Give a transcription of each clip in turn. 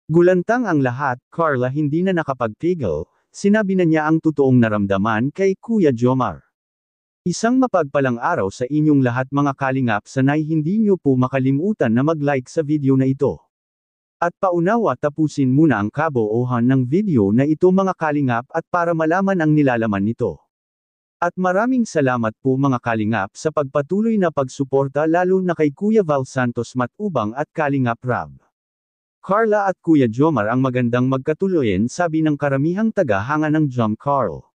Gulantang ang lahat, Carla hindi na nakapagpigil, sinabi na niya ang totoong naramdaman kay Kuya Jomar. Isang mapagpalang araw sa inyong lahat mga kalingap, sanay hindi niyo po makalimutan na mag-like sa video na ito. At paunawa tapusin muna ang kabuuan ng video na ito mga kalingap at para malaman ang nilalaman nito. At maraming salamat po mga kalingap sa pagpatuloy na pagsuporta lalo na kay Kuya Val Santos Matubang at Kalingap Rab. Carla at Kuya Jomar ang magandang magkatuloyin sabi ng karamihang taga-hanga ng Jom Carl.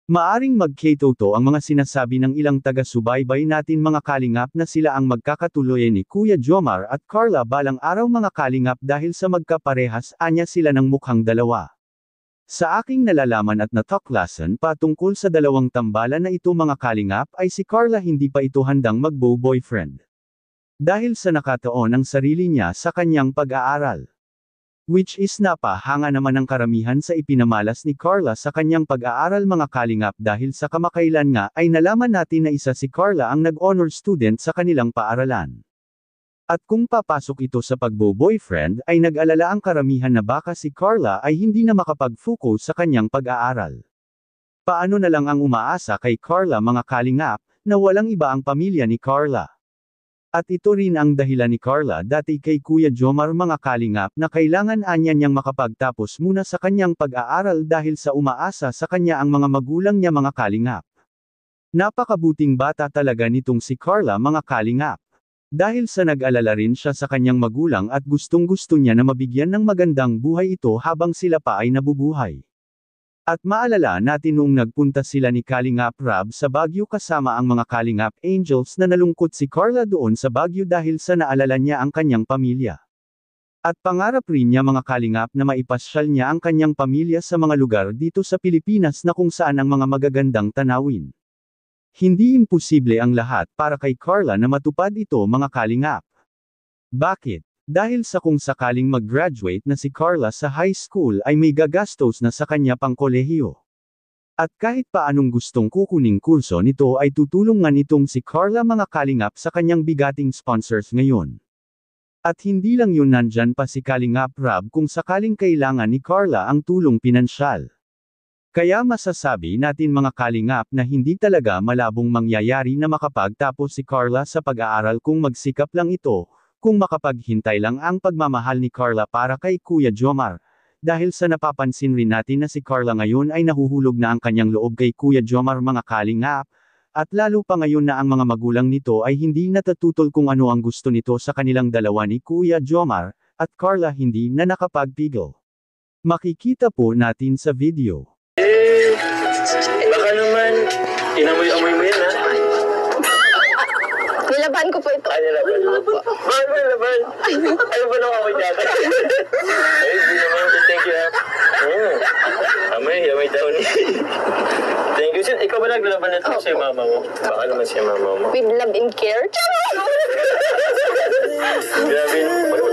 Maaring magketoto ang mga sinasabi ng ilang taga-subaybay natin mga kalingap na sila ang magkakatuloyin ni Kuya Jomar at Carla balang araw mga kalingap dahil sa magkaparehas anya sila ng mukhang dalawa. Sa aking nalalaman at natuklasan patungkol sa dalawang tambalan na ito mga kalingap ay si Carla hindi pa ito handang magbo-boyfriend. Dahil sa nakataon ang sarili niya sa kanyang pag-aaral. Which is napahanga naman ang karamihan sa ipinamalas ni Carla sa kanyang pag-aaral mga kalingap dahil sa kamakailan nga ay nalaman natin na isa si Carla ang nag-honor student sa kanilang paaralan. At kung papasok ito sa pagbo-boyfriend ay nag-alala ang karamihan na baka si Carla ay hindi na makapag-focus sa kanyang pag-aaral. Paano na lang ang umaasa kay Carla mga kalingap, na walang iba ang pamilya ni Carla. At ito rin ang dahilan ni Carla dati kay Kuya Jomar mga kalingap na kailangan anya niyang makapagtapos muna sa kanyang pag-aaral dahil sa umaasa sa kanya ang mga magulang niya mga kalingap. Napakabuting bata talaga nitong si Carla mga kalingap. Dahil sa nag-alala rin siya sa kanyang magulang at gustong-gusto niya na mabigyan ng magandang buhay ito habang sila pa ay nabubuhay. At maalala natin noong nagpunta sila ni Kalingap Rab sa Baguio kasama ang mga Kalingap Angels na nalungkot si Carla doon sa Baguio dahil sa naalala niya ang kanyang pamilya. At pangarap rin niya mga Kalingap na maipasyal niya ang kanyang pamilya sa mga lugar dito sa Pilipinas na kung saan ang mga magagandang tanawin. Hindi imposible ang lahat para kay Carla na matupad ito mga kalingap. Bakit? Dahil sa kung sakaling mag-graduate na si Carla sa high school ay may gagastos na sa kanya pang kolehiyo. At kahit paanong gustong kukuning kurso nito ay tutulungan itong si Carla mga kalingap sa kanyang bigating sponsors ngayon. At hindi lang yun nandyan pa si Kalingap Rab kung sakaling kailangan ni Carla ang tulong pinansyal. Kaya masasabi natin mga kalingap na hindi talaga malabong mangyayari na makapagtapos si Carla sa pag-aaral kung magsikap lang ito, kung makapaghintay lang ang pagmamahal ni Carla para kay Kuya Jomar. Dahil sa napapansin rin natin na si Carla ngayon ay nahuhulog na ang kanyang loob kay Kuya Jomar mga kalingap, at lalo pa ngayon na ang mga magulang nito ay hindi natatutol kung ano ang gusto nito sa kanilang dalawa ni Kuya Jomar, at Carla hindi na nakapagpigil. Makikita po natin sa video. Baka naman, inamoy-amoy mo yan, ha? Nilaban ko po ito. Ay, nilaban mo po. Bakit mo nilaban? Ano ba nang amoy dati? Ay, di naman. Thank you, ha? Amoy daw ni. Thank you. Ikaw ba naglalaban nito sa mama mo? Baka naman si mama mo. With love and care. Grabe.